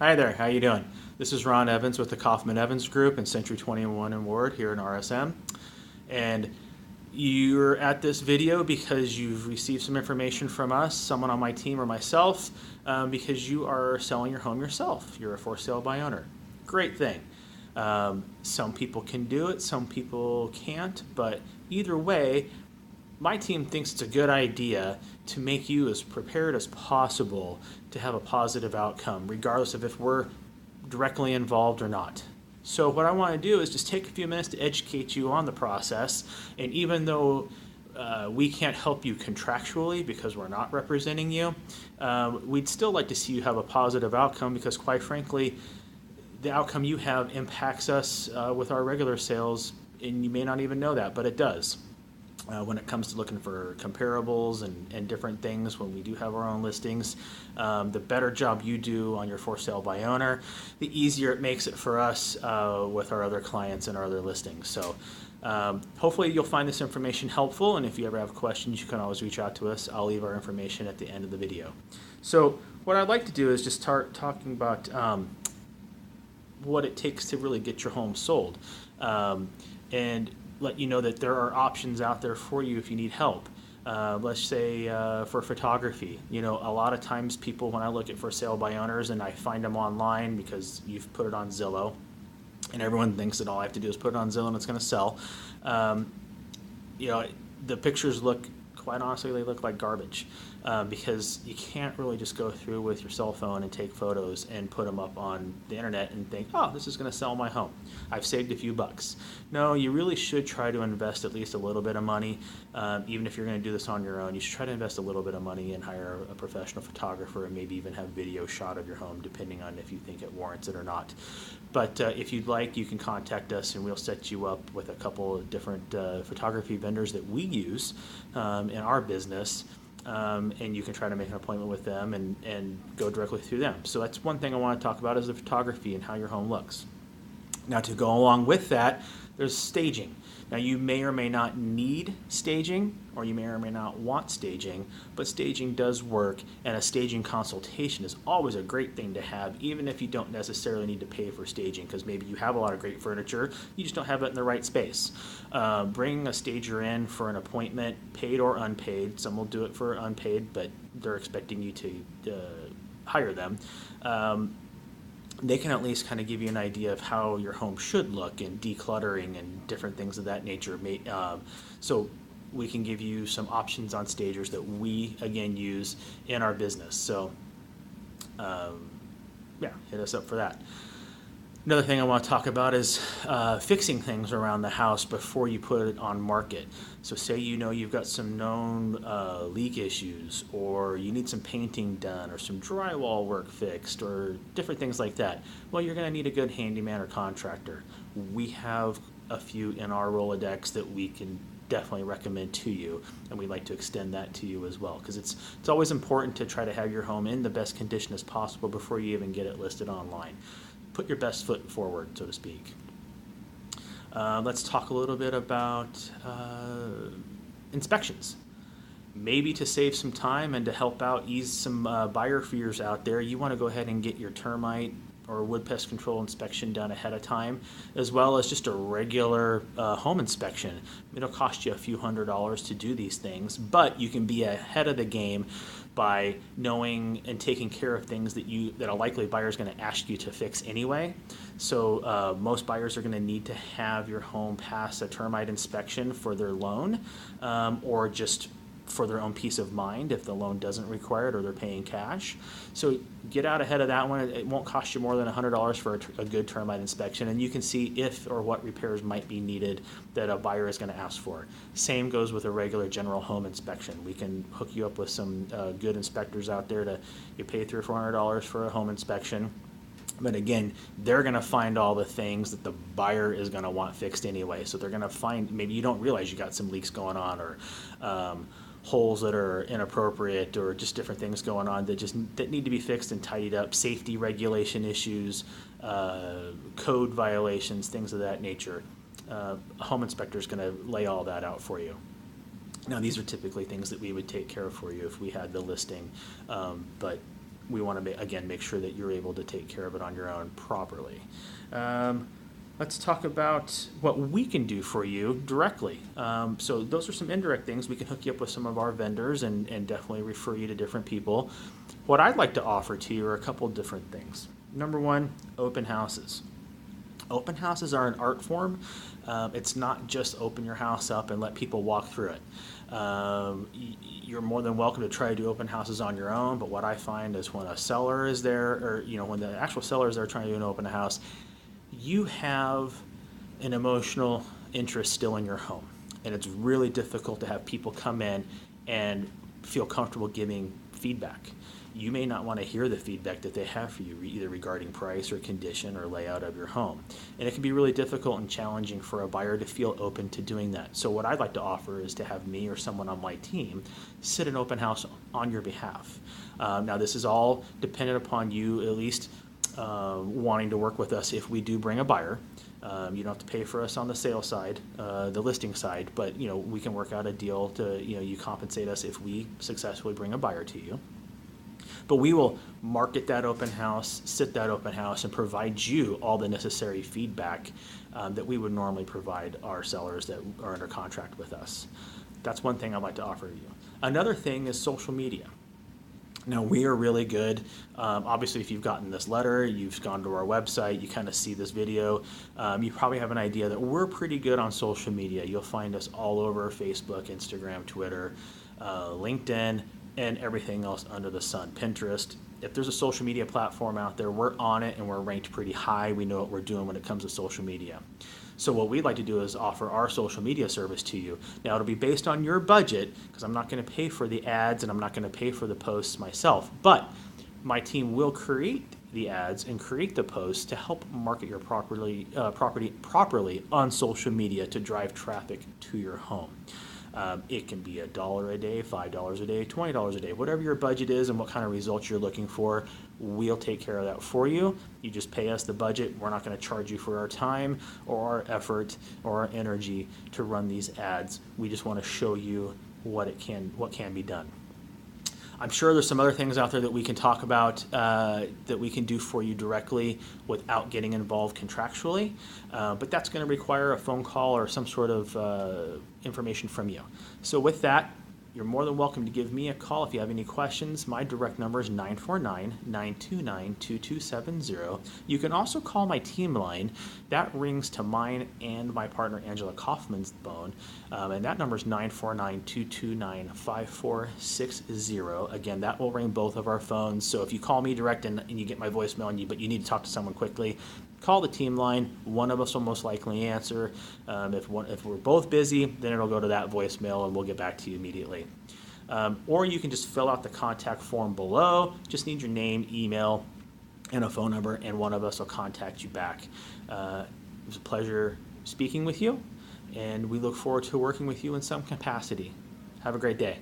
Hi there, how you doing? This is Ron Evans with the Kaufman Evans Group in Century 21 and Ward here in RSM. And you're at this video because you've received some information from us, someone on my team or myself, because you are selling your home yourself. You're a for sale by owner. Great thing. Some people can do it, some people can't, but either way, my team thinks it's a good idea to make you as prepared as possible to have a positive outcome, regardless of if we're directly involved or not. So what I want to do is just take a few minutes to educate you on the process, and even though we can't help you contractually because we're not representing you, we'd still like to see you have a positive outcome because quite frankly, the outcome you have impacts us with our regular sales, and you may not even know that, but it does. When it comes to looking for comparables and different things when we do have our own listings. The better job you do on your for sale by owner, the easier it makes it for us with our other clients and our other listings. So hopefully you'll find this information helpful, and if you ever have questions, you can always reach out to us. I'll leave our information at the end of the video. So what I'd like to do is just start talking about what it takes to really get your home sold. And let you know that there are options out there for you if you need help. Let's say for photography. You know, a lot of times people, when I look at for sale by owners and I find them online because you've put it on Zillow, and everyone thinks that all I have to do is put it on Zillow and it's going to sell. You know, the pictures look, quite honestly, they look like garbage because you can't really just go through with your cell phone and take photos and put them up on the internet and think, oh, this is going to sell my home. I've saved a few bucks. No, you really should try to invest at least a little bit of money. Even if you're going to do this on your own, you should try to invest a little bit of money and hire a professional photographer and maybe even have video shot of your home, depending on if you think it warrants it or not. But if you'd like, you can contact us and we'll set you up with a couple of different photography vendors that we use in our business. And you can try to make an appointment with them and go directly through them. So that's one thing I want to talk about is the photography and how your home looks. Now to go along with that, there's staging. Now you may or may not need staging, or you may or may not want staging, but staging does work, and a staging consultation is always a great thing to have, even if you don't necessarily need to pay for staging, because maybe you have a lot of great furniture, you just don't have it in the right space. Bring a stager in for an appointment, paid or unpaid. Some will do it for unpaid, but they're expecting you to hire them. They can at least kind of give you an idea of how your home should look and decluttering and different things of that nature. So we can give you some options on stagers that we, again, use in our business. So yeah, hit us up for that. Another thing I want to talk about is fixing things around the house before you put it on market. So say you know you've got some known leak issues, or you need some painting done, or some drywall work fixed, or different things like that. Well, you're going to need a good handyman or contractor. We have a few in our Rolodex that we can definitely recommend to you, and we'd like to extend that to you as well, because it's always important to try to have your home in the best condition as possible before you even get it listed online. Put your best foot forward, so to speak. Let's talk a little bit about inspections. Maybe to save some time and to help out, ease some buyer fears out there, you want to go ahead and get your termite or wood pest control inspection done ahead of time, as well as just a regular home inspection. It'll cost you a few $100s to do these things, but you can be ahead of the game by knowing and taking care of things that a likely buyer is going to ask you to fix anyway. So most buyers are going to need to have your home pass a termite inspection for their loan, or just for their own peace of mind if the loan doesn't require it or they're paying cash. So get out ahead of that one. It won't cost you more than $100 for a good termite inspection, and you can see if or what repairs might be needed that a buyer is going to ask for. Same goes with a regular general home inspection. We can hook you up with some good inspectors out there. You pay $300 or $400 for a home inspection. But again, they're going to find all the things that the buyer is going to want fixed anyway. So they're going to find, maybe you don't realize you got some leaks going on, or holes that are inappropriate, or just different things going on that need to be fixed and tidied up, safety regulation issues, code violations, things of that nature. A home inspector is going to lay all that out for you. Now, these are typically things that we would take care of for you if we had the listing, but we want to, again, make sure that you're able to take care of it on your own properly. Let's talk about what we can do for you directly. So those are some indirect things. We can hook you up with some of our vendors and definitely refer you to different people. What I'd like to offer to you are a couple different things. Number one, open houses. Open houses are an art form. It's not just open your house up and let people walk through it. You're more than welcome to try to do open houses on your own, but what I find is when a seller is there, or when the actual seller is there trying to do an open house, you have an emotional interest still in your home, and it's really difficult to have people come in and feel comfortable giving feedback. You may not want to hear the feedback that they have for you, either regarding price or condition or layout of your home. And it can be really difficult and challenging for a buyer to feel open to doing that. So what I'd like to offer is to have me or someone on my team sit an open house on your behalf. Now this is all dependent upon you at least wanting to work with us if we do bring a buyer. You don't have to pay for us on the sales side, the listing side, but we can work out a deal to, you compensate us if we successfully bring a buyer to you. But we will market that open house, sit that open house, and provide you all the necessary feedback that we would normally provide our sellers that are under contract with us. That's one thing I'd like to offer you. Another thing is social media. Now, we are really good. Obviously, if you've gotten this letter, you've gone to our website, you kind of see this video, you probably have an idea that we're pretty good on social media. You'll find us all over Facebook, Instagram, Twitter, LinkedIn, and everything else under the sun, Pinterest. If there's a social media platform out there, we're on it and we're ranked pretty high. We know what we're doing when it comes to social media. So what we'd like to do is offer our social media service to you. Now it'll be based on your budget, because I'm not going to pay for the ads and I'm not going to pay for the posts myself, but my team will create the ads and create the posts to help market your property properly on social media to drive traffic to your home. It can be $1 a day, $5 a day, $20 a day, whatever your budget is and what kind of results you're looking for. We'll take care of that for you. You just pay us the budget. We're not going to charge you for our time or our effort or our energy to run these ads. We just want to show you what can be done. I'm sure there's some other things out there that we can talk about that we can do for you directly without getting involved contractually, but that's going to require a phone call or some sort of information from you. So with that, you're more than welcome to give me a call if you have any questions. My direct number is 949-929-2270. You can also call my team line. That rings to mine and my partner Angela Kaufman's phone, and that number is 949-229-5460. Again, that will ring both of our phones. So if you call me direct and you get my voicemail, but you need to talk to someone quickly, call the team line. One of us will most likely answer. If we're both busy, then it'll go to that voicemail and we'll get back to you immediately. Or you can just fill out the contact form below. Just need your name, email, and a phone number, and one of us will contact you back. It was a pleasure speaking with you, and we look forward to working with you in some capacity. Have a great day.